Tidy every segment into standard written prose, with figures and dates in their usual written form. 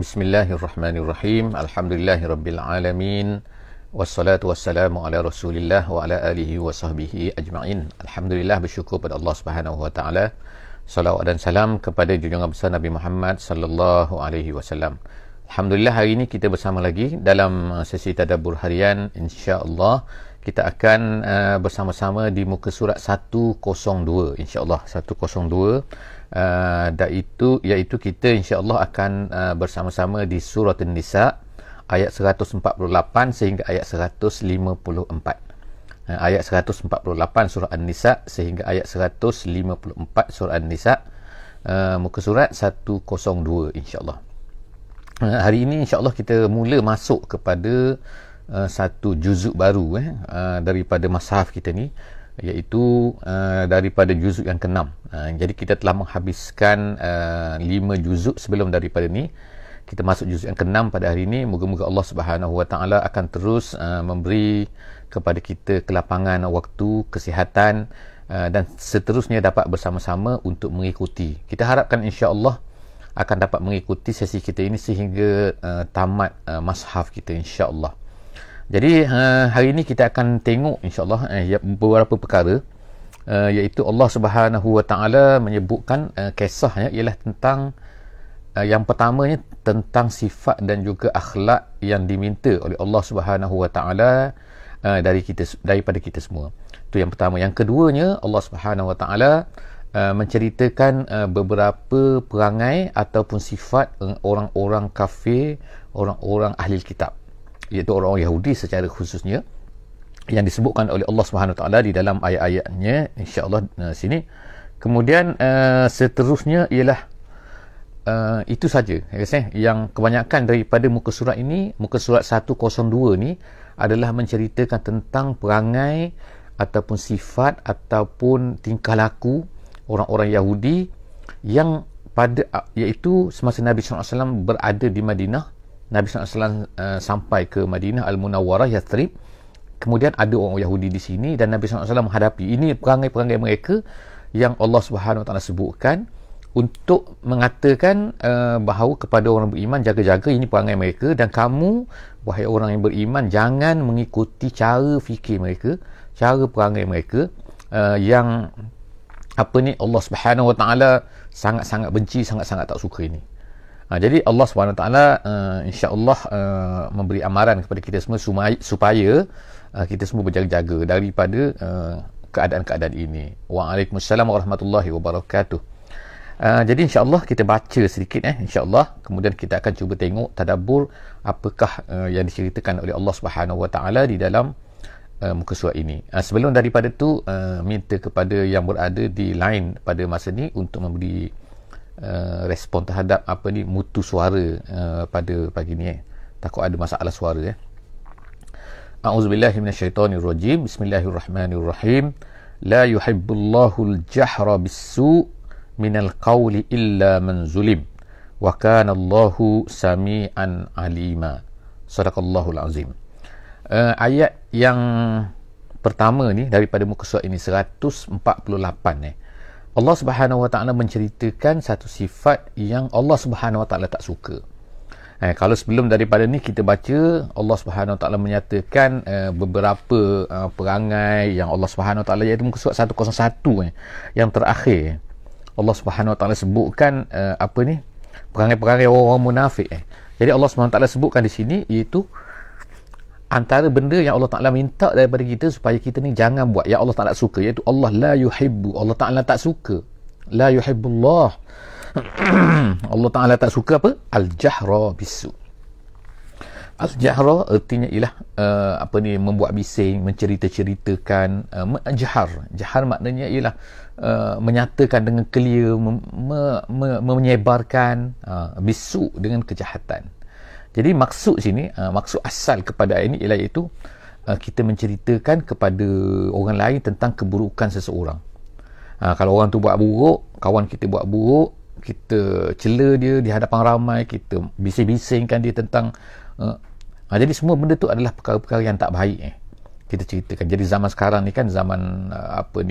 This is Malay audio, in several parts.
Bismillahirrahmanirrahim. Alhamdulillahirabbil alamin. Wassalatu wassalamu ala Rasulillah wa ala alihi wa sahbihi ajma'in. Alhamdulillah, bersyukur pada Allah Subhanahu wa taala. Salawat dan salam kepada junjungan besar Nabi Muhammad sallallahu alaihi wasallam. Alhamdulillah, hari ini kita bersama lagi dalam sesi tadabbur harian. Insya-Allah kita akan bersama-sama di muka surat 102, insya-Allah 102. Iaitu kita insya-Allah akan bersama-sama di surah An-Nisa ayat 148 sehingga ayat 154. Ayat 148 surah An-Nisa sehingga ayat 154 surah An-Nisa, muka surat 102 insya-Allah. Hari ini insya-Allah kita mula masuk kepada satu juzuk baru daripada mushaf kita ni, iaitu daripada juzuk yang ke-6. Jadi kita telah menghabiskan 5 juzuk sebelum daripada ni. Kita masuk juzuk yang ke-6 pada hari ini. Moga-moga Allah Subhanahu wa taala akan terus memberi kepada kita kelapangan waktu, kesihatan, dan seterusnya dapat bersama-sama untuk mengikuti. Kita harapkan insya-Allah akan dapat mengikuti sesi kita ini sehingga tamat mushaf kita insya-Allah. Jadi hari ini kita akan tengok insya-Allah beberapa perkara, iaitu Allah Subhanahu wa taala menyebutkan kisahnya ialah tentang yang pertamanya tentang sifat dan juga akhlak yang diminta oleh Allah Subhanahu wa taala daripada kita semua. Itu yang pertama. Yang keduanya, Allah Subhanahu wa taala menceritakan beberapa perangai ataupun sifat orang-orang kafir, orang-orang ahli kitab, iaitu orang-orang Yahudi secara khususnya, yang disebutkan oleh Allah Subhanahu Wa Taala di dalam ayat-ayatnya insya-Allah sini. Kemudian seterusnya ialah itu saja yang kebanyakan daripada muka surat ini, muka surat 102 ni adalah menceritakan tentang perangai ataupun sifat ataupun tingkah laku orang-orang Yahudi yang iaitu semasa Nabi SAW berada di Madinah. Nabi SAW sampai ke Madinah Al-Munawwarah, Yathrib. Kemudian ada orang Yahudi di sini dan Nabi SAW menghadapi. Ini perangai-perangai mereka yang Allah Subhanahu Wa Taala sebutkan untuk mengatakan bahawa kepada orang beriman, jaga-jaga ini perangai mereka, dan kamu wahai orang yang beriman jangan mengikuti cara fikir mereka, cara perangai mereka yang Allah Subhanahu Wa Taala sangat-sangat benci, sangat-sangat tak suka ini. Jadi Allah Subhanahu Wa Taala insya-Allah memberi amaran kepada kita semua supaya kita semua berjaga-jaga daripada keadaan-keadaan ini. Waalaikumsalam warahmatullahi wabarakatuh. Jadi insya-Allah kita baca sedikit insya-Allah, kemudian kita akan cuba tengok tadabbur apakah yang diceritakan oleh Allah Subhanahu Wa Taala di dalam muka surat ini. Sebelum daripada tu minta kepada yang berada di line pada masa ni untuk memberi respon terhadap mutu suara pada pagi ni. Takut ada masalah suara. A'udzubillahi minasyaitonirrajim. Bismillahirrahmanirrahim. La yuhibbullahu al-jahra bis-su' minal qawli illa man zulim wa kana Allahu sami'an alima. Sadaqallahul azim. Ayat yang pertama ni daripada muka surat ini 148 Allah Subhanahu Wa Taala menceritakan satu sifat yang Allah Subhanahu Wa Taala tak suka. Kalau sebelum daripada ni kita baca, Allah Subhanahu Wa Taala menyatakan beberapa perangai yang Allah Subhanahu Wa Taala, iaitu muka surat 101 yang terakhir. Allah Subhanahu Wa Taala sebutkan perangai-perangai orang munafik. Jadi Allah Subhanahu Wa Taala sebutkan di sini, iaitu antara benda yang Allah Ta'ala minta daripada kita supaya kita ni jangan buat, yang Allah Ta'ala suka, iaitu Allah la yuhibbu, Allah Ta'ala tak suka, la yuhibbullah Allah Ta'ala tak suka al-jahra bisu. Al-jahra artinya ialah membuat bising, mencerita-ceritakan. Jahar maknanya ialah menyatakan dengan clear, menyebarkan, bisu dengan kejahatan. Jadi maksud sini, maksud asal kepada ayat ini ialah iaitu kita menceritakan kepada orang lain tentang keburukan seseorang. Kalau orang tu buat buruk, kawan kita buat buruk, kita cela dia di hadapan ramai, kita bising-bisingkan dia tentang jadi semua benda tu adalah perkara-perkara yang tak baik kita ceritakan. Jadi zaman sekarang ni kan zaman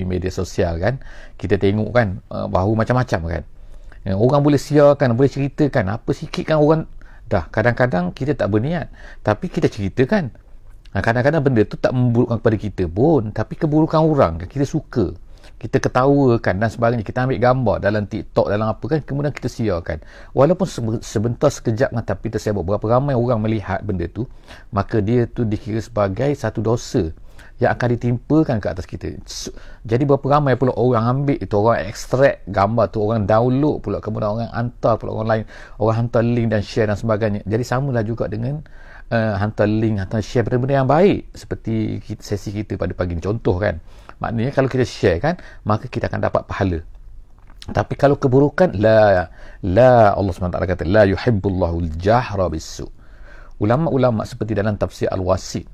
media sosial kan, kita tengok kan bahawa macam-macam kan, orang boleh siarkan, boleh ceritakan apa sikit kan, orang Dah, kadang-kadang kita tak berniat, tapi kita ceritakan. Kadang-kadang benda tu tak memburukkan kepada kita pun, tapi keburukan orang kan, kita suka, kita ketawakan dan sebagainya, kita ambil gambar dalam TikTok, dalam apa kan, kemudian kita siarkan. Walaupun sebentar sekejap kan, tapi tersebar berapa ramai orang melihat benda tu, maka dia tu dikira sebagai satu dosa yang akan ditimpakan ke atas kita. Jadi berapa ramai pula orang ambil itu, orang ekstrak gambar tu, orang download pula, kemudian orang hantar pula orang lain, orang hantar link dan share dan sebagainya. Jadi samalah juga dengan hantar link, hantar share benda-benda yang baik, seperti sesi kita pada pagi ni, contoh kan. Maknanya kalau kita share kan, maka kita akan dapat pahala. Tapi kalau keburukan, la Allah SWT kata la yuhibbullahu al-jahra bis-su. Ulama-ulama seperti dalam tafsir Al-Wasit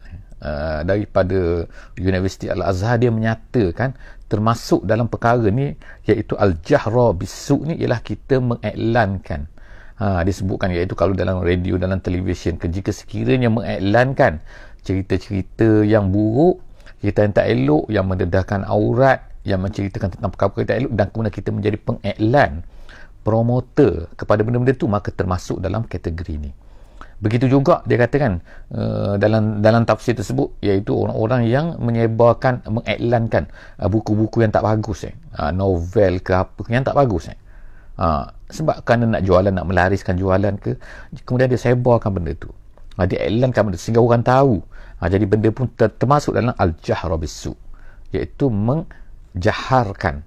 daripada Universiti Al-Azhar, dia menyatakan termasuk dalam perkara ni, iaitu al-jahra bis-su ni, ialah kita mengiklankan, disebutkan, iaitu kalau dalam radio, dalam televisyen, jika sekiranya mengiklankan cerita-cerita yang buruk, cerita yang tak elok, yang mendedahkan aurat, yang menceritakan tentang perkara-perkara tak elok, dan kemudian kita menjadi pengiklan, promoter kepada benda-benda tu, maka termasuk dalam kategori ni. Begitu juga dia katakan dalam tafsir tersebut, iaitu orang-orang yang menyebarkan, mengiklankan buku-buku yang tak bagus, novel ke apa yang tak bagus, sebab kerana nak jualan, nak melariskan jualan ke, kemudian dia sebarkan benda tu, dia iklankan benda tu, sehingga orang tahu. Jadi benda pun termasuk dalam al-jahra bis-su, iaitu menjaharkan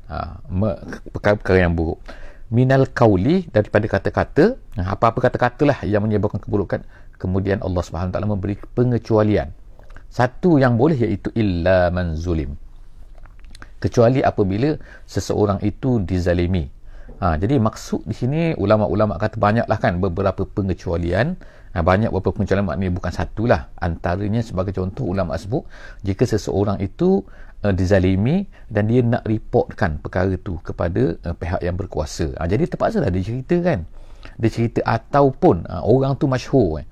perkara-perkara yang buruk. Minal qauli, daripada kata-kata, apa-apa kata-kata lah yang menyebabkan keburukan. Kemudian Allah SWT memberi pengecualian. Satu yang boleh, iaitu illa man zulim, kecuali apabila seseorang itu dizalimi. Jadi maksud di sini, ulama-ulama kata banyaklah kan beberapa pengecualian. Banyak beberapa pengecualian, maknanya bukan satulah. Antaranya sebagai contoh, ulama sebut, jika seseorang itu dizalimi dan dia nak reportkan perkara tu kepada pihak yang berkuasa, jadi terpaksalah dia ceritakan. Dia cerita, ataupun orang tu masyhur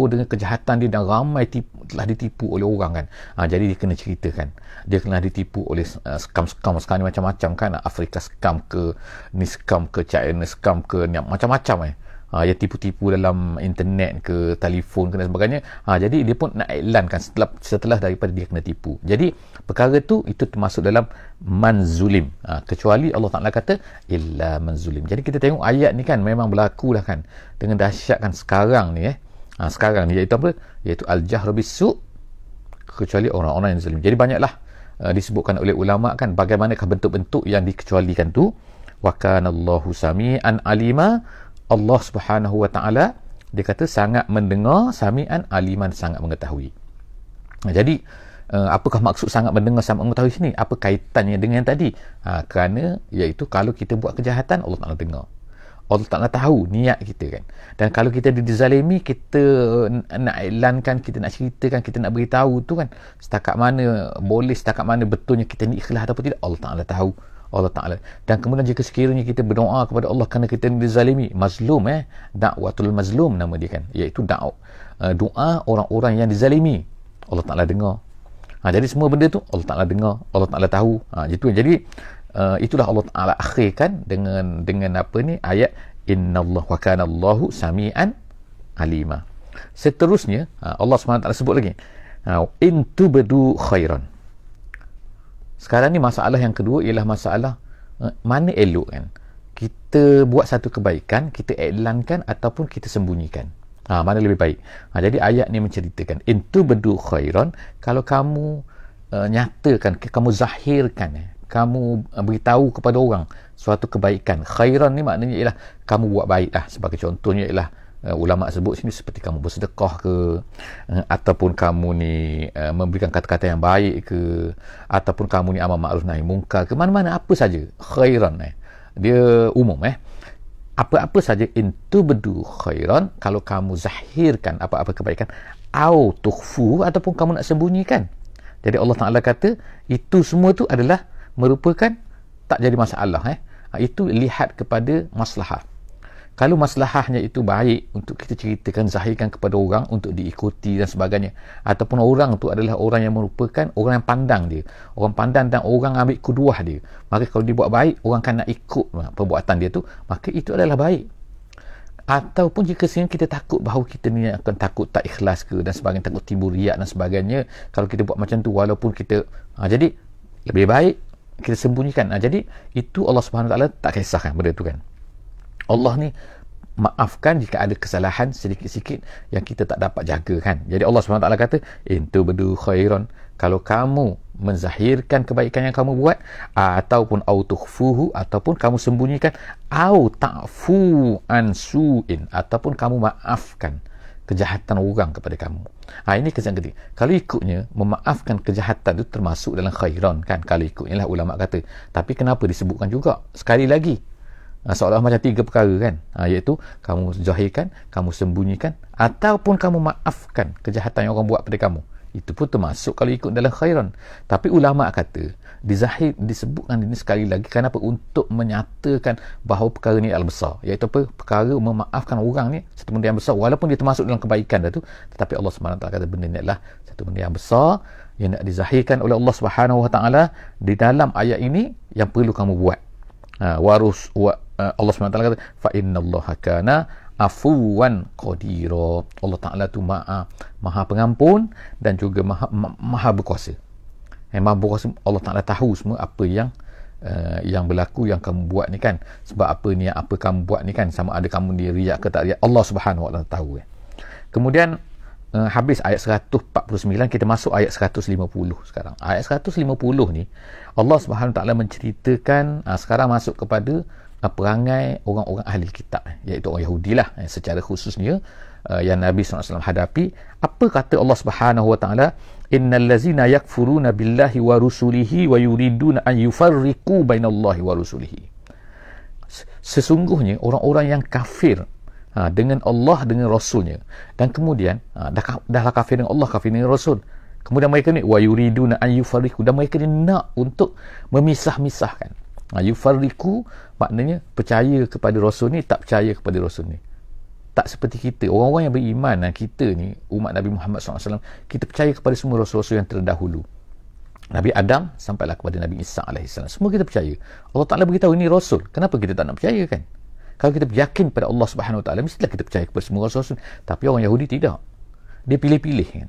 dengan kejahatan dia dan ramai telah ditipu oleh orang kan, jadi dia kena ceritakan. Dia kena ditipu oleh scam sekarang ni macam-macam kan, Afrika scam ke, ni scam ke, China scam ke, ni macam-macam ya, tipu-tipu dalam internet ke, telefon ke dan sebagainya. Jadi dia pun nak iklankan setelah daripada dia kena tipu. Jadi perkara tu, itu termasuk dalam manzulim, kecuali Allah Ta'ala kata illa manzulim. Jadi kita tengok ayat ni kan, memang berlaku lah kan, dengan dahsyat kan sekarang ni sekarang ni, iaitu apa? Iaitu al-jahr bis-su, kecuali orang-orang yang zalim. Jadi banyaklah disebutkan oleh ulama kan, bagaimanakah bentuk-bentuk yang dikecualikan tu. Wa kanallahu sami'an alima, Allah Subhanahu Wa Ta'ala, dia kata sangat mendengar, sami'an aliman, sangat mengetahui. Jadi apakah maksud sangat mendengar, sangat mengetahui sini? Apa kaitannya dengan yang tadi? Kerana iaitu kalau kita buat kejahatan, Allah Ta'ala dengar, Allah Ta'ala tahu niat kita kan. Dan kalau kita dizalimi, kita nak iklankan, kita nak ceritakan, kita nak beritahu tu kan, setakat mana boleh, setakat mana betulnya kita ni ikhlas ataupun tidak, Allah Ta'ala tahu. Allah Ta'ala. Dan kemudian jika sekiranya kita berdoa kepada Allah kerana kita dizalimi, mazlum, dakwatul mazlum nama dia kan, iaitu doa orang-orang yang dizalimi, Allah Ta'ala dengar. Jadi semua benda tu Allah Ta'ala dengar, Allah Ta'ala tahu. Jadi itulah Allah Ta'ala akhirkan dengan apa ni, ayat innallahu wa kana Allahu sami'an alima. Seterusnya Allah SWT sebut lagi, in tubdu khairan. Sekarang ni masalah yang kedua ialah masalah mana elok kan, kita buat satu kebaikan, kita iklankan ataupun kita sembunyikan, mana lebih baik. Jadi ayat ni menceritakan in tubdu khairan, kalau kamu nyatakan, kamu zahirkan, kamu beritahu kepada orang suatu kebaikan. Khairan ni maknanya ialah kamu buat baik lah. Sebagai contohnya ialah ulama sebut sini seperti kamu bersedekah ke, ataupun kamu ni memberikan kata-kata yang baik ke, ataupun kamu ni amal ma'ruf nahi mungkar ke, mana-mana apa saja khairan, dia umum apa-apa saja. Intu bedu khairan, kalau kamu zahirkan apa-apa kebaikan, au tukhfu, ataupun kamu nak sembunyikan. Jadi Allah Ta'ala kata itu semua tu adalah merupakan tak jadi masalah. Itu lihat kepada maslahah. Kalau maslahahnya itu baik untuk kita ceritakan, zahirkan kepada orang untuk diikuti dan sebagainya, ataupun orang tu adalah orang yang merupakan orang yang pandang dia, orang pandang dan orang ambil kuduah dia, maka kalau dia buat baik, orang kan nak ikut perbuatan dia tu, maka itu adalah baik. Ataupun jika sebenarnya kita takut bahawa kita ni akan takut tak ikhlas ke dan sebagainya, takut timbul riak dan sebagainya, kalau kita buat macam tu walaupun kita jadi lebih baik kita sembunyikan. Jadi itu Allah Subhanahu Wa Taala tak kisahkan benda tu kan. Allah ni maafkan jika ada kesalahan sedikit-sikit yang kita tak dapat jaga kan. Jadi Allah Subhanahu Wa Taala kata intu badu khairan, kalau kamu menzahirkan kebaikan yang kamu buat, ataupun au tukhfuhu, ataupun kamu sembunyikan, au ta'fu an su'in, ataupun kamu maafkan kejahatan orang kepada kamu. Ini kesan ketiga. Kalau ikutnya memaafkan kejahatan itu termasuk dalam khairan kan, kalau ikutnya lah ulama kata. Tapi kenapa disebutkan juga sekali lagi seolah macam 3 perkara kan, iaitu kamu zahirkan, kamu sembunyikan, ataupun kamu maafkan kejahatan yang orang buat pada kamu. Itu pun termasuk kalau ikut dalam khairan. Tapi ulama kata disebutkan ini sekali lagi kenapa, untuk menyatakan bahawa perkara ni adalah besar, iaitu apa, perkara memaafkan orang ni satu benda yang besar walaupun dia termasuk dalam kebaikan dah tu, tetapi Allah SWT kata benda ni adalah satu benda yang besar yang nak dizahirkan oleh Allah Subhanahu Wa Taala di dalam ayat ini, yang perlu kamu buat. Allah SWT kata fa innallaha kana afuwan qadira. Allah Ta'ala tu maha pengampun dan juga maha berkuasa. Maha berkuasa. Allah Ta'ala tahu semua apa yang berlaku, yang kamu buat ni kan. Sebab apa ni, apa kamu buat ni kan, sama ada kamu ni riak ke tak riak, Allah Subhanahu Wa Ta'ala tahu. Kemudian habis ayat 149, kita masuk ayat 150 sekarang. Ayat 150 ni Allah Subhanahu Wa Ta'ala menceritakan, sekarang masuk kepada perangai orang-orang ahli kitab, iaitu orang Yahudi lah secara khususnya, yang Nabi SAW hadapi. Apa kata Allah Subhanahu Wa Ta'ala? Innal ladzina yakfuruna billahi wa rusulihi wa yuriduna an yufarriqu bainallahi wa rusulihi. Sesungguhnya orang-orang yang kafir dengan Allah, dengan Rasulnya, dan kemudian dah kafir dengan Allah, kafir dengan Rasul, kemudian mereka ni wa yuriduna an yufarriqu, dan mereka ni nak untuk memisah-misahkan. Yufarriqu maknanya percaya kepada Rasul ni, tak percaya kepada Rasul ni. Tak seperti kita, orang-orang yang beriman, kita ni umat Nabi Muhammad SAW, kita percaya kepada semua Rasul-Rasul yang terdahulu, Nabi Adam sampailah kepada Nabi Isa AS, semua kita percaya. Allah Ta'ala beritahu ini Rasul, kenapa kita tak nak percaya kan? Kalau kita yakin pada Allah Subhanahu Wa Ta'ala, mestilah kita percaya kepada semua Rasul. Tapi orang Yahudi tidak, dia pilih-pilih kan.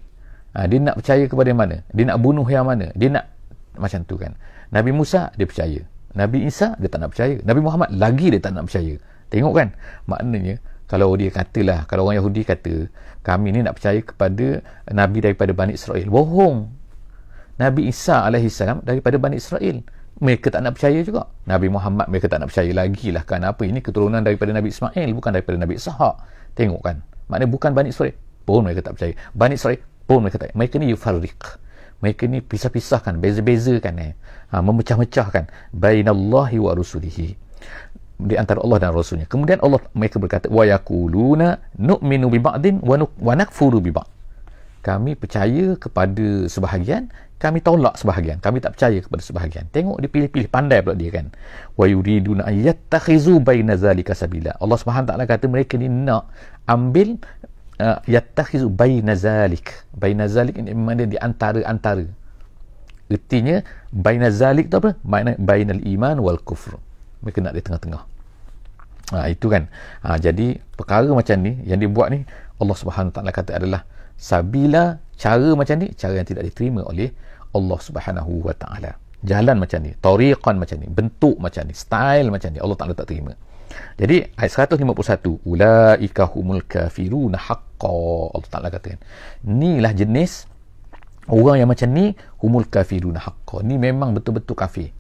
Dia nak percaya kepada yang mana, dia nak bunuh yang mana, dia nak macam tu kan. Nabi Musa dia percaya, Nabi Isa dia tak nak percaya, Nabi Muhammad lagi dia tak nak percaya. Tengok kan, maknanya kalau dia katalah, kalau orang Yahudi kata kami ni nak percaya kepada Nabi daripada Bani Israel, bohong. Nabi Isa AS daripada Bani Israel, mereka tak nak percaya juga. Nabi Muhammad mereka tak nak percaya lagi lah kan, apa ini keturunan daripada Nabi Ismail, bukan daripada Nabi Ishaq. Tengok kan, maknanya bukan Bani Israel pun mereka tak percaya, Bani Israel pun mereka tak. Mereka ni yufarriq, mereka ni pisah-pisahkan, beza-bezakan, memecah-mecahkan bainallahi wa rusulihi, di antara Allah dan Rasulnya. Kemudian mereka berkata wa yaquluna nu'minu bi ba'din wa nakfuru bi ba'd. Kami percaya kepada sebahagian, kami tolak sebahagian, kami tak percaya kepada sebahagian. Tengok dia pilih-pilih, pandai pula dia kan. Wa yuriduna an yattakhizu baina zalika sabila. Allah Subhanahu Taala kata mereka ni nak ambil yattakhizu baina zalik. Baina zalik ini makna di antara-antara. Artinya baina zalik tu apa? Makna bainal iman wal kufr. Mereka nak di tengah-tengah. Itu kan. Jadi perkara macam ni yang dibuat ni, Allah Subhanahu Taala kata adalah sabila, cara macam ni, cara yang tidak diterima oleh Allah Subhanahu Wa Taala. Jalan macam ni, tariqan macam ni, bentuk macam ni, style macam ni, Allah Taala tak terima. Jadi ayat 151, ulaika humul kafiruna haqqan. Allah Taala katakan, inilah jenis orang yang macam ni, humul kafiruna haqqan. Ni memang betul-betul kafir.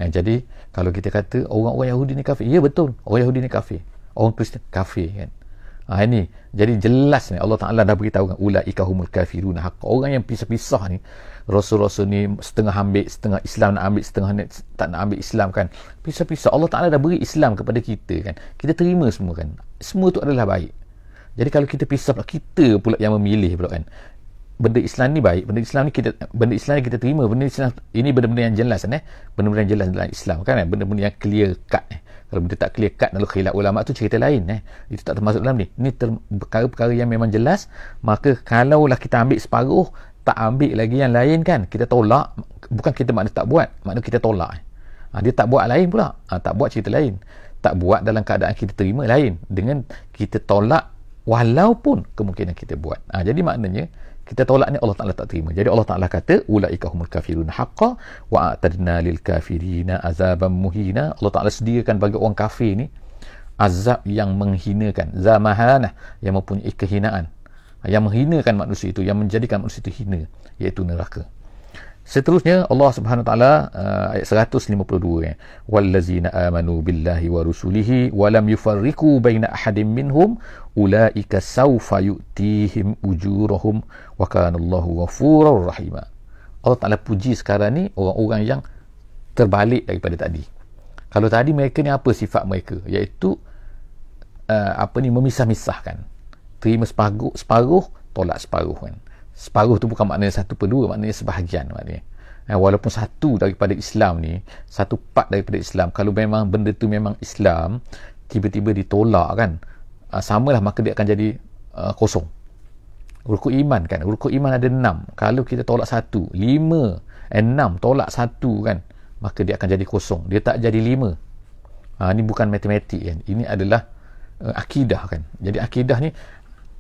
Jadi kalau kita kata orang-orang Yahudi ni kafir, ya betul, orang Yahudi ni kafir, orang Kristian kafir kan. Ini jadi jelas ni Allah Ta'ala dah beritahu kan, ulaika humul kafiruna haqqan. Orang yang pisah-pisah ni, Rasul-Rasul ni setengah ambil, setengah Islam nak ambil, setengah tak nak ambil Islam kan, pisah-pisah. Allah Ta'ala dah beri Islam kepada kita kan, kita terima semua kan, semua tu adalah baik. Jadi kalau kita pisah pula, kita pula yang memilih pula kan, benda Islam ni baik, benda Islam ni kita terima, benda Islam ini benda-benda yang jelas kan, benda-benda yang jelas dalam Islam kan, benda-benda yang clear cut. Kalau benda tak clear cut lalu khilaf ulama tu cerita lain, itu tak termasuk dalam ni. Ini perkara-perkara yang memang jelas. Maka kalaulah kita ambil separuh, tak ambil lagi yang lain kan, kita tolak. Bukan kita makna tak buat, makna kita tolak. Dia tak buat lain pula, tak buat cerita lain. Tak buat dalam keadaan kita terima lain dengan kita tolak walaupun kemungkinan kita buat. Jadi maknanya kita tolak ni Allah Ta'ala tak terima. Jadi Allah Ta'ala kata ulaika humul kafirun haqqa wa a'tadna lil kafirina azaban muhina. Allah Ta'ala sediakan bagi orang kafir ni azab yang menghinakan, zamahanah, yang mempunyai kehinaan, yang menghinakan manusia itu, yang menjadikan manusia itu hina, iaitu neraka. Seterusnya Allah Subhanahu Wa Taala ayat 152, wallazina amanu billahi wa rusulihi wa lam yufarriqu baina ahadin minhum ulaika sawfa yu'tihim ujurahum wa kana Allahu ghafurur rahima. Allah Taala puji sekarang ni orang-orang yang terbalik daripada tadi. Kalau tadi mereka ni apa sifat mereka, iaitu memisah-misahkan, terima separuh, tolak separuh kan. Separuh tu bukan maknanya 1/2, maknanya sebahagian maknanya. Walaupun satu daripada Islam ni, satu part daripada Islam, kalau memang benda tu memang Islam, tiba-tiba ditolak kan, samalah, maka dia akan jadi kosong. Rukun iman kan, rukun iman ada 6. Kalau kita tolak 1, 5, 6 tolak 1 kan, maka dia akan jadi kosong. Dia tak jadi 5. Ini bukan matematik kan. Ini adalah akidah kan. Jadi akidah ni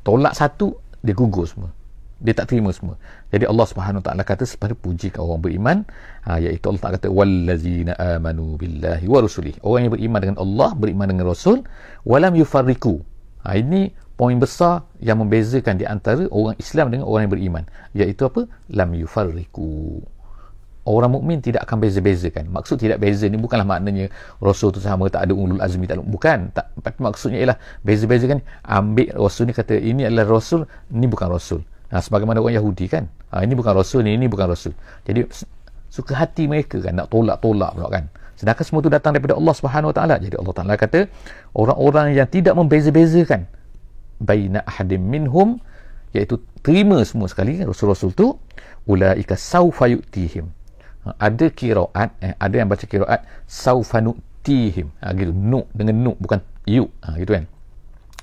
tolak 1, dia gugur semua. Dia tak terima semua. Jadi Allah Subhanahu Wa Taala kata sepada puji orang beriman, iaitu Allah Taala kata wallazina amanu billahi wa rusulihi. Orang yang beriman dengan Allah, beriman dengan Rasul, walam yufarriqu. Ini poin besar yang membezakan di antara orang Islam dengan orang yang beriman, iaitu apa? Lam yufarriqu. Orang mukmin tidak akan beza-bezakan. Maksud tidak beza ni bukanlah maknanya Rasul tu sama, tak ada ulul azmi, tak ada, bukan. Tapi maksudnya ialah beza-bezakan. Ambil Rasul ni, kata ini adalah Rasul, ni bukan Rasul. Sebagaimana orang Yahudi kan, ini bukan Rasul ni, ini bukan Rasul. Jadi suka hati mereka kan nak tolak-tolak pula kan. Sedangkan semua tu datang daripada Allah Subhanahu Wa Taala. Jadi Allah Taala kata orang-orang yang tidak membeza-bezakan baina ahadim minhum, iaitu terima semua sekali Rasul-Rasul tu, ulaika saufa yu'tihim. Ada qiraat, ada yang baca qiraat saufa nu'tihim, gitu, nu dengan nu, bukan yu, gitu kan.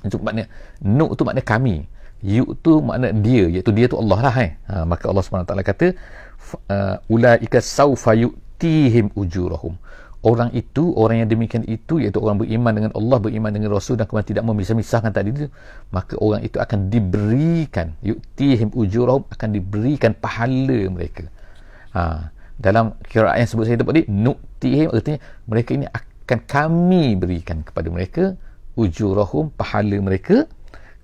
Itu makna nu tu makna kami, yu tu makna dia, iaitu dia tu Allah lah. Maka Allah SWT kata ulaika saufa yu'tihim ujurahum. Orang itu, orang yang demikian itu, iaitu orang beriman dengan Allah, beriman dengan Rasul, dan kemudian tidak memisah-misahkan tadi itu, maka orang itu akan diberikan, yu'tihim ujurahum, akan diberikan pahala mereka. Dalam qiraat yang sebut saya tadi, nu'tihim, artinya mereka ini akan kami berikan kepada mereka ujurahum, pahala mereka.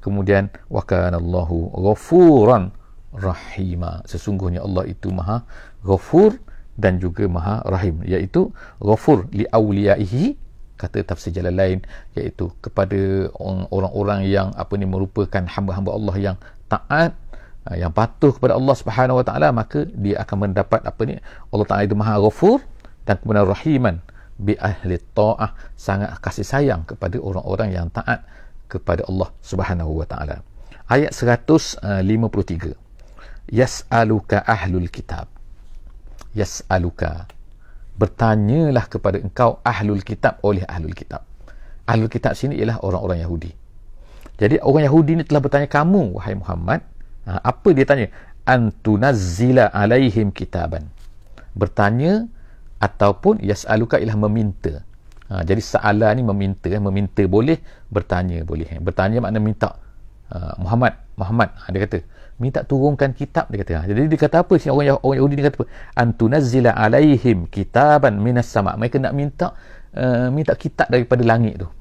Kemudian wa kana Allahu ghafuran rahima. Sesungguhnya Allah itu Maha Ghafur dan juga Maha Rahim, iaitu Ghafur li awliyaihi, kata tafsir jalan lain, iaitu kepada orang-orang yang merupakan hamba-hamba Allah yang taat, yang patuh kepada Allah Subhanahu Wa Taala, maka dia akan mendapat Allah Taala itu Maha Ghafur, dan kemudian Rahiman bi ahli ta'ah, sangat kasih sayang kepada orang-orang yang taat kepada Allah Subhanahu Wa Taala. Ayat 153. Yas'aluka ahlul kitab. Yas'aluka, bertanyalah kepada engkau ahlul kitab, oleh ahlul kitab. Ahlul kitab sini ialah orang-orang Yahudi. Jadi orang Yahudi ni telah bertanya kamu, wahai Muhammad. Apa dia tanya? Antunazzila alaihim kitaban. Bertanya ataupun yas'aluka ialah meminta. Jadi sa'ala ni meminta, meminta boleh, bertanya boleh. Bertanya makna minta. Muhammad, dia kata minta turunkan kitab, dia kata. Jadi dia kata apa sih orang Yahudi ni, kata apa? Antunazzila alaihim kitaban minas sama. Mereka nak minta kitab daripada langit tu.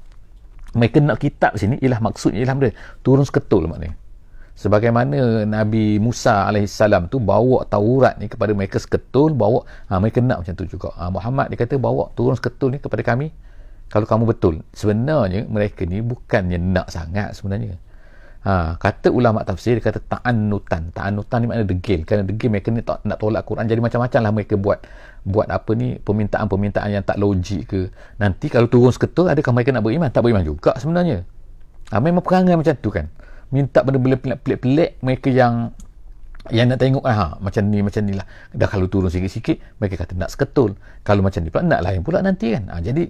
Mereka nak kitab sini ialah maksudnya ialah turun seketul maknanya. Sebagaimana Nabi Musa alaihissalam tu bawa Taurat ni kepada mereka seketul, bawa, mereka nak macam tu juga. Muhammad dia kata bawa turun seketul ni kepada kami, kalau kamu betul. Sebenarnya mereka ni bukannya nak sangat sebenarnya. Kata ulama tafsir, dia kata ta'annutan ni makna degil. Kerana degil mereka ni nak tolak Quran, jadi macam-macam lah mereka buat permintaan-permintaan yang tak logik ke. Nanti kalau turun seketul, adakah mereka nak beriman? Tak beriman juga sebenarnya. Memang perangai macam tu kan, minta benda-benda pelik-pelik, mereka yang nak tengok macam ni lah. Dah kalau turun sikit-sikit, mereka kata nak seketul. Kalau macam ni pula, nak lain pula nanti kan. Jadi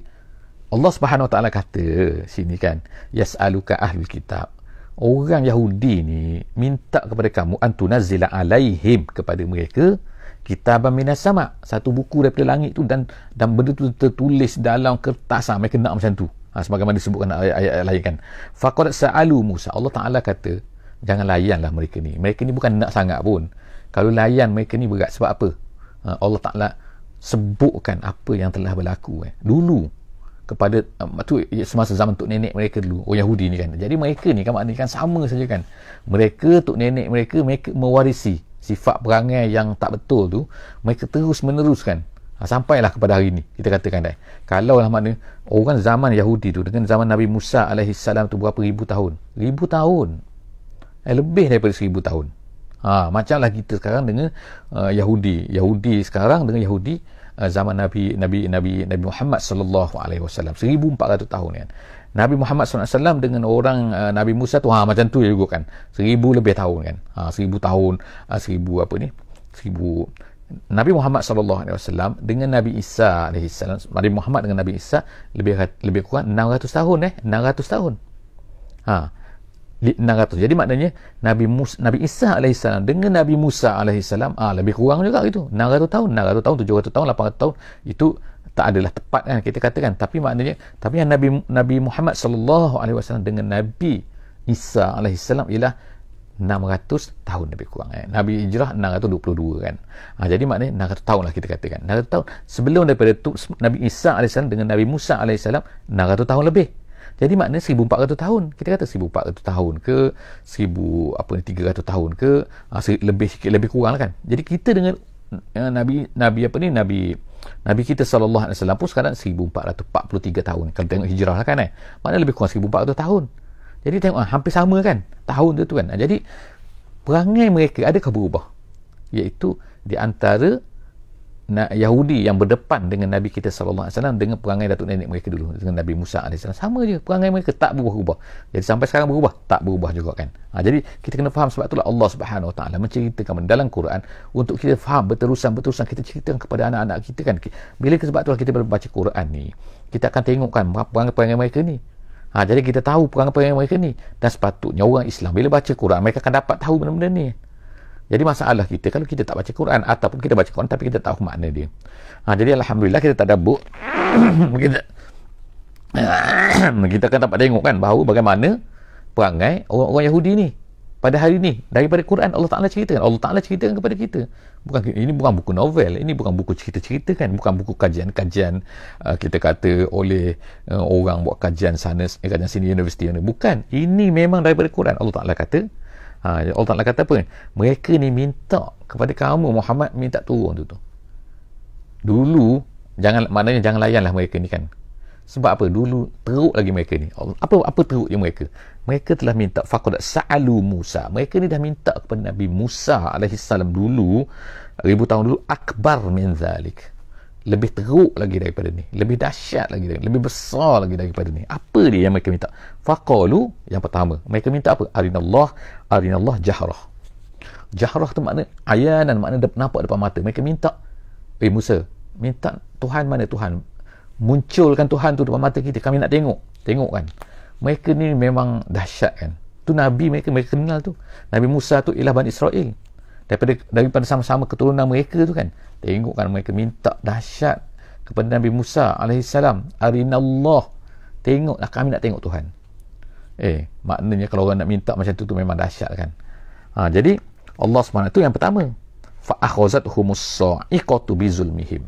Allah Subhanahu Wa Taala kata sini kan, yas'aluka ahlul kitab. Orang Yahudi ni minta kepada kamu, antunazzila alaihim, kepada mereka, kitaban minas sama, satu buku daripada langit tu, dan benda tu tertulis dalam kertas. Mereka nak macam tu. Sebagaimana disebutkan ayat-ayat lain kan. Faqad sa'alu Musa. Allah Ta'ala kata, jangan layanlah mereka ni. Mereka ni bukan nak sangat pun. Kalau layan mereka ni berat. Sebab apa? Allah Ta'ala sebutkan apa yang telah berlaku dulu kepada tu semasa zaman tok nenek mereka dulu, orang Yahudi ni kan. Jadi mereka ni kan maknanya kan sama saja kan. Mereka, tok nenek mereka mewarisi sifat perangai yang tak betul tu, mereka terus meneruskan sampailah kepada hari ni. Kita katakan kalau lah makna orang zaman Yahudi tu dengan zaman Nabi Musa alaihissalam tu berapa ribu tahun? Ribu tahun. Lebih daripada 1000 tahun. Macamlah kita sekarang dengan Yahudi sekarang dengan Yahudi zaman Nabi Muhammad sallallahu alaihi wasallam 1400 tahun kan. Nabi Muhammad sallallahu alaihi wasallam dengan orang Nabi Musa tu macam tu juga kan. 1000 lebih tahun kan. 1000 tahun, 1000 apa ni? 1000 Nabi Muhammad sallallahu alaihi wasallam dengan Nabi Isa alaihi salam. Nabi Muhammad dengan Nabi Isa lebih kurang 600 tahun 600 tahun. 600. Jadi maknanya Nabi Isa alaihissalam dengan Nabi Musa alaihissalam lebih kurang juga itu 600 tahun, 700 tahun, 800 tahun. Itu tak adalah tepat kan kita katakan, tapi maknanya yang Nabi Muhammad sallallahu alaihi wasallam dengan Nabi Isa alaihissalam ialah 600 tahun lebih kurang. Nabi Hijrah 622 kan. Jadi maknanya 600 tahun lah kita katakan. 600 tahun sebelum daripada tu Nabi Isa alaihissalam dengan Nabi Musa alaihissalam 600 tahun lebih. Jadi maknanya 1400 tahun. Kita kata 1400 tahun ke 1300 tahun ke lebih sikit lebih kurang lah kan. Jadi kita dengan Nabi kita sallallahu alaihi wasallam pun sekarang 1443 tahun. Kalau tengok hijrah lah kan maknanya lebih kurang 1400 tahun. Jadi tengok hampir sama kan tahun tu kan. Jadi perangai mereka adakah berubah? Iaitu di antara Yahudi yang berdepan dengan Nabi kita sallallahu alaihi wasallam dengan perangai datuk nenek mereka dulu dengan Nabi Musa alaihi salam sama je, perangai mereka tak berubah. Jadi sampai sekarang berubah? Tak berubah juga kan. Jadi kita kena faham, sebab itulah Allah Subhanahu Wa Taala menceritakan dalam Quran untuk kita faham berterusan kita ceritakan kepada anak-anak kita kan. Bila sebab itulah kita baca Quran ni, kita akan tengok kan perangai mereka ni. Jadi kita tahu perangai mereka ni, dan sepatutnya orang Islam bila baca Quran mereka akan dapat tahu benda-benda ni. Jadi masalah kita kalau kita tak baca Quran ataupun kita baca Quran tapi kita tak tahu makna dia. Jadi alhamdulillah kita tadabbur. kita akan dapat tengok kan bahawa bagaimana perangai orang-orang Yahudi ni pada hari ni daripada Quran. Allah Ta'ala ceritakan kepada kita. Ini bukan buku novel, ini bukan buku cerita-cerita kan, bukan buku kajian-kajian kita kata oleh orang buat kajian sana, kajian sini, universiti mana. Bukan, ini memang daripada Quran. Allah Ta'ala kata Allah Ta'ala kata apa? Mereka ni minta kepada kamu Muhammad, minta turun tu. Dulu maknanya jangan layanlah mereka ni kan. Sebab apa? Dulu teruk lagi mereka ni. Apa teruk yang mereka? Mereka telah minta faqad sa'alu Musa. Mereka ni dah minta kepada Nabi Musa alaihi salam dulu 1000 tahun dulu, akbar min zalik. Lebih teruk lagi daripada ni, lebih dahsyat lagi, lebih besar lagi daripada ni. Apa dia yang mereka minta? Faqalu, yang pertama mereka minta apa? Arinallah jahrah. Jahrah tu makna ayanan, makna nampak depan mata. Mereka minta, Musa, minta Tuhan mana Tuhan? Munculkan Tuhan tu depan mata kita, kami nak tengok kan. Mereka ni memang dahsyat kan. Tu Nabi mereka kenal tu. Nabi Musa tu ialah Bani Israel. Daripada sama-sama keturunan mereka tu kan. Tengok kan mereka minta dahsyat kepada Nabi Musa alaihissalam. Arinallah. Tengoklah, kami nak tengok Tuhan. Maknanya kalau orang nak minta macam tu memang dahsyat kan. Jadi Allah SWT tu yang pertama. Fa'akhazathum as-sa'iqatu bizulmihim.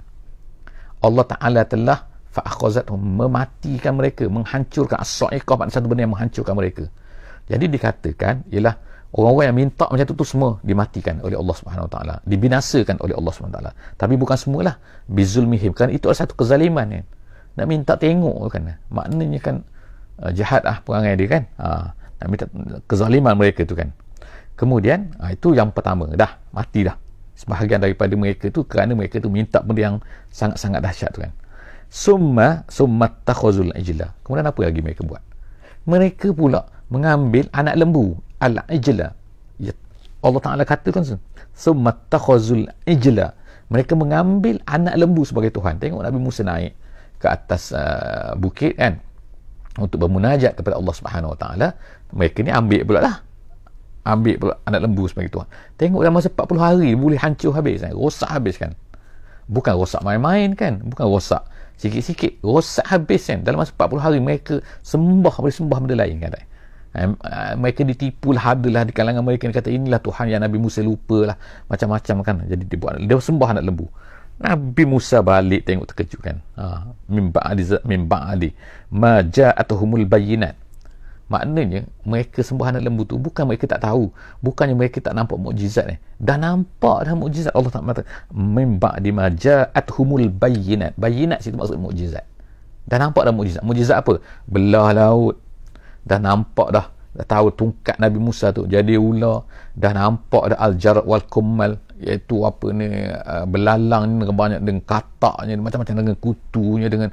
Allah Ta'ala telah fa'akhazathum, mematikan mereka, menghancurkan. As-sa'iqah maknanya satu benda yang menghancurkan mereka. Jadi dikatakan ialah orang-orang yang minta macam tu semua dimatikan oleh Allah Subhanahu Wa Taala, dibinasakan oleh Allah Subhanahu Wa Taala. Tapi bukan semualah bizulmihim, kan itu adalah satu kezaliman kan. Nak minta tengok kan, maknanya kan jahat perangai dia kan. Nak minta kezaliman mereka tu kan. Kemudian itu yang pertama, dah mati dah sebahagian daripada mereka tu kerana mereka tu minta benda yang sangat-sangat dahsyat tu kan. Summa takhazul ijla. Kemudian apa lagi mereka buat? Mereka pula mengambil anak lembu, al-ijla. Allah Ta'ala kata kan, summa takhazul ijla. Mereka mengambil anak lembu sebagai Tuhan. Tengok Nabi Musa naik ke atas bukit kan untuk bermunajat kepada Allah Subhanahu Wa Taala. Mereka ni ambil pula anak lembu sebagai Tuhan. Tengok dalam masa 40 hari boleh hancur habis kan? Rosak habis kan? Bukan rosak main-main kan? Bukan rosak sikit-sikit rosak habis kan. Dalam masa 40 hari mereka boleh sembah benda lain kan. Mereka ditipu lah, adalah di kalangan mereka yang kata inilah Tuhan yang Nabi Musa lupa lah, macam-macam kan. Jadi dia sembah anak lembu. Nabi Musa balik tengok terkejut kan. Min ba'di ma ja'atuhumul bayyinat. Maknanya mereka sembah anak lembu tu bukan mereka tak tahu, bukannya mereka tak nampak mukjizat dah nampak dah mukjizat. Allah tak mengatakan min ba'di ma ja'atuhumul bayyinat. Bayyinat situ maksud mukjizat. Dah nampak dah mukjizat. Mukjizat apa? Belah laut. Dah nampak dah tahu tungkat Nabi Musa tu jadi ular. Dah nampak dah al-jarad wal kummal, iaitu apa ni, belalang ni dengan banyak, dengan kataknya macam-macam, dengan kutunya, dengan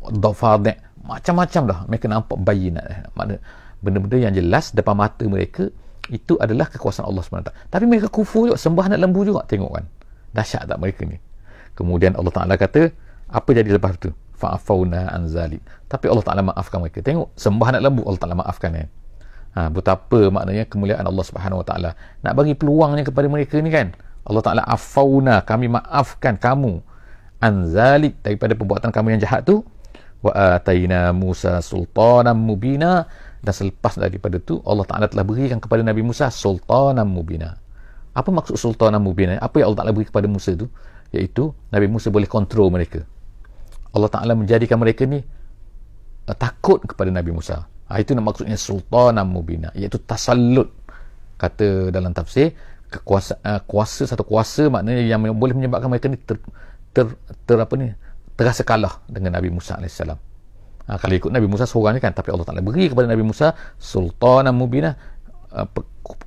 dhafadhi', macam-macam dah mereka nampak bayinat. Maknanya benda-benda yang jelas depan mata mereka itu adalah kekuasaan Allah SWT. Tapi mereka kufur juga, sembah anak lembu juga. Tengok kan, dahsyat tak mereka ni. Kemudian Allah Ta'ala kata, apa jadi lepas tu? Fa'afauna an zalik. Tapi Allah Ta'ala maafkan mereka. Tengok, sembah anak lembu Allah Ta'ala maafkan kan. Betapa maknanya kemuliaan Allah Subhanahu Wa Ta'ala. Nak bagi peluangnya kepada mereka ni kan. Allah Ta'ala afauna, kami maafkan kamu, an zalik, daripada perbuatan kamu yang jahat tu. Wa ataina Musa sultanan mubina, dan selepas daripada tu Allah Ta'ala telah berikan kepada Nabi Musa sultanan mubina. Apa maksud sultanan mubina? Apa yang Allah Ta'ala beri kepada Musa tu? Iaitu Nabi Musa boleh kontrol mereka. Allah Ta'ala menjadikan mereka ni takut kepada Nabi Musa. Itu nak maksudnya sultanan mubina, iaitu tasallut. Kata dalam tafsir, kuasa, satu kuasa maknanya yang boleh menyebabkan mereka ni terasa kalah dengan Nabi Musa AS. Kalau ikut Nabi Musa seorang ni kan, tapi Allah Ta'ala beri kepada Nabi Musa sultanan mubina,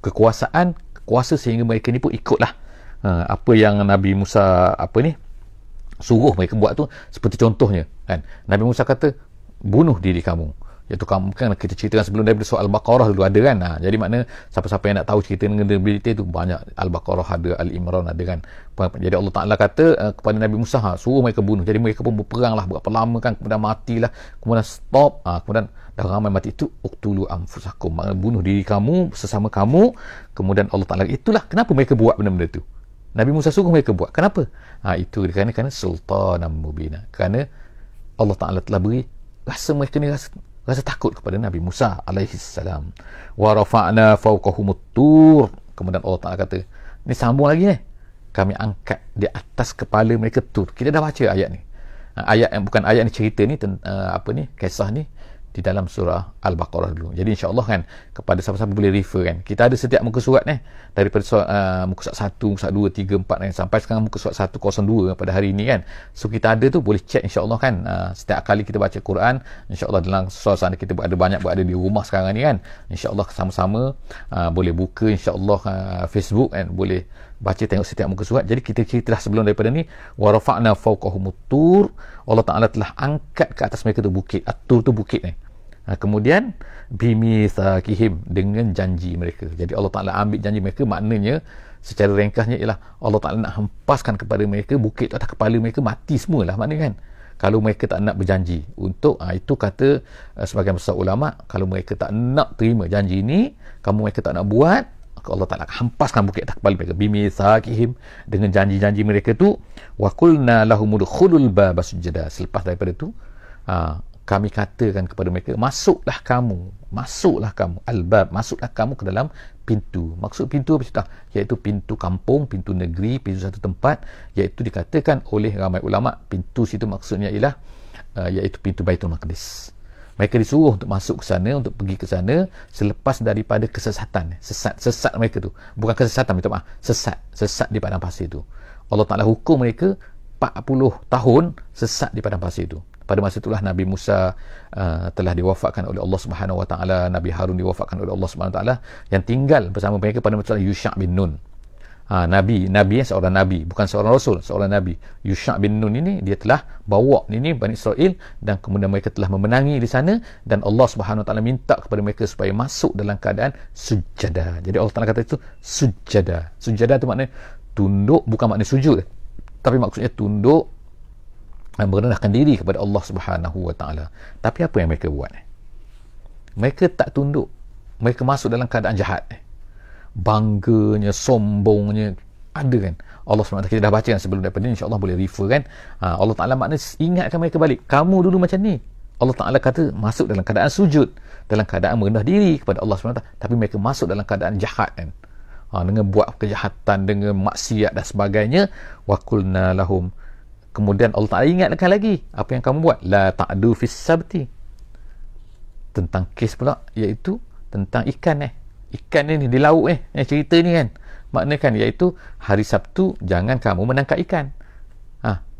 kekuasaan, kuasa sehingga mereka ni pun ikutlah apa yang Nabi Musa suruh mereka buat tu. Seperti contohnya kan, Nabi Musa kata bunuh diri kamu, iaitu kamu kan, kita ceritakan sebelum daripada surah Al-Baqarah dulu ada kan. Jadi makna siapa-siapa yang nak tahu cerita dengan detail tu banyak, Al-Baqarah ada, Al-Imran ada kan. Jadi Allah Ta'ala kata kepada Nabi Musa, suruh mereka bunuh. Jadi mereka pun berperang lah berapa lama kan, kemudian matilah, kemudian stop, kemudian dah ramai mati itu, uqtulu anfusakum, makna bunuh diri kamu sesama kamu. Kemudian Allah Ta'ala, itulah kenapa mereka buat benda-benda tu. Nabi Musa suruh mereka buat. Kenapa? Itu kerana sultanan mubina, kerana Allah Ta'ala telah beri rasa mereka ni rasa takut kepada Nabi Musa alaihi salam. Wa rafa'na fawqahumut tur. Kemudian Allah Ta'ala kata, ni sambung lagi ni, kami angkat di atas kepala mereka tur. Kita dah baca ayat ni. Ayat yang bukan ayat ni, cerita ni kisah ni di dalam surah Al-Baqarah dulu. Jadi insya-Allah kan, kepada siapa-siapa boleh refer kan. Kita ada setiap muka surat ni, daripada muka surat 1, muka surat 2, 3, 4 kan, sampai sekarang muka surat 102 pada hari ini kan. So kita ada tu, boleh check insya-Allah kan. Setiap kali kita baca Quran, insya-Allah dalam suasana kita berada di rumah sekarang ni kan. Insya-Allah sama-sama boleh buka insya-Allah Facebook kan, boleh baca tengok setiap muka surat. Jadi kita ceritalah sebelum daripada ni, wa rafa'na fawqahumut tur, Allah Ta'ala telah angkat ke atas mereka tu bukit. At-tur tu bukit ni. Kemudian bimithaqihim, dengan janji mereka. Jadi Allah Ta'ala ambil janji mereka, maknanya secara ringkasnya ialah Allah Ta'ala nak hempaskan kepada mereka bukit tu atas kepala mereka, mati semualah maknanya kan. Kalau mereka tak nak berjanji untuk itu kata sebagian besar ulama, kalau mereka tak nak terima janji ni, mereka tak nak buat, Allah Ta'ala hempaskan bukit atas kepala mereka, bimithaqihim, dengan janji-janji mereka tu. Wa qulna lahum udkhulul baba sujada. Selepas daripada tu kami katakan kepada mereka, masuklah kamu al-bab, masuklah kamu ke dalam pintu. Maksud pintu apa cerita? Iaitu pintu kampung, pintu negeri, pintu satu tempat, iaitu dikatakan oleh ramai ulama, pintu situ maksudnya ialah iaitu pintu Baitul Maqdis. Mereka disuruh untuk masuk ke sana, untuk pergi ke sana selepas daripada kesesatan, sesat mereka tu. Bukan kesesatan, minta maaf, sesat di padang pasir tu. Allah Ta'ala hukum mereka 40 tahun sesat di padang pasir tu. Pada masa itulah Nabi Musa telah diwafatkan oleh Allah Subhanahu Wa Taala, Nabi Harun diwafatkan oleh Allah Subhanahu Wa Taala, yang tinggal bersama mereka pada masa Yusha' bin Nun. Nabi seorang nabi, bukan seorang rasul, seorang nabi. Yusha' bin Nun ini dia telah bawa ini Bani Israel, dan kemudian mereka telah memenangi di sana, dan Allah Subhanahu Wa Taala minta kepada mereka supaya masuk dalam keadaan sujada. Jadi Allah Taala kata itu sujada. Sujada itu maknanya tunduk, bukan maknanya sujud, tapi maksudnya tunduk, merendahkan diri kepada Allah Subhanahu Wa Taala. Tapi apa yang mereka buat? Mereka tak tunduk, mereka masuk dalam keadaan jahat, bangganya, sombongnya, Ada kan. Allah SWT, kita dah baca kan sebelum daripada ni, insyaAllah boleh refer kan. Allah Ta'ala maknanya ingatkan mereka balik. Kamu dulu macam ni. Allah Ta'ala kata masuk dalam keadaan sujud, dalam keadaan merendah diri kepada Allah SWT, tapi mereka masuk dalam keadaan jahat kan. Dengan buat kejahatan, dengan maksiat dan sebagainya. Wa qulna lahum, kemudian Allah Ta'ala ingatkan lagi apa yang kamu buat. La ta'du fis sabti, tentang kes pula, iaitu tentang ikan ikan ni di laut cerita ni kan. Maknanya kan, iaitu hari Sabtu jangan kamu menangkap ikan.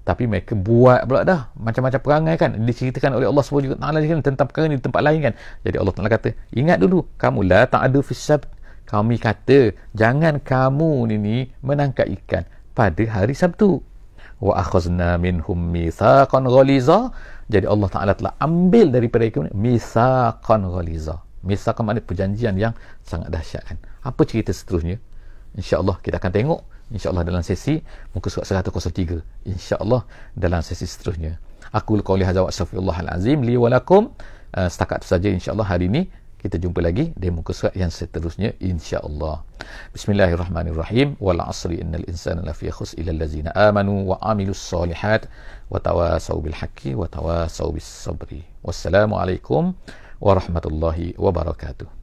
Tapi mereka buat pula dah macam-macam perangai kan, diceritakan oleh Allah SWT tentang perkara ni di tempat lain kan. Jadi Allah Ta'ala kata, ingat dulu kamu, la ta'adu fis sabt, kami kata jangan kamu ni menangkap ikan pada hari Sabtu. Wa akhazna minhum mitsaqan ghaliza, jadi Allah Ta'ala telah ambil daripada mereka mitsaqan ghaliza. Mitsaqan maknanya perjanjian yang sangat dahsyat kan. Apa cerita seterusnya? InsyaAllah kita akan tengok, InsyaAllah dalam sesi muka surat 103, InsyaAllah dalam sesi seterusnya. Aku qauli hadza wa astaghfirullahal azim li wa lakum. Setakat itu saja InsyaAllah hari ini. Kita jumpa lagi di muka surat yang seterusnya InsyaAllah. Bismillahirrahmanirrahim. Wal asri innal insana lafi khusr illa allazina amanu wa amilus solihat wa tawasaw bil haqqi wa tawasaw bis sabri. Wassalamualaikum warahmatullahi wabarakatuh.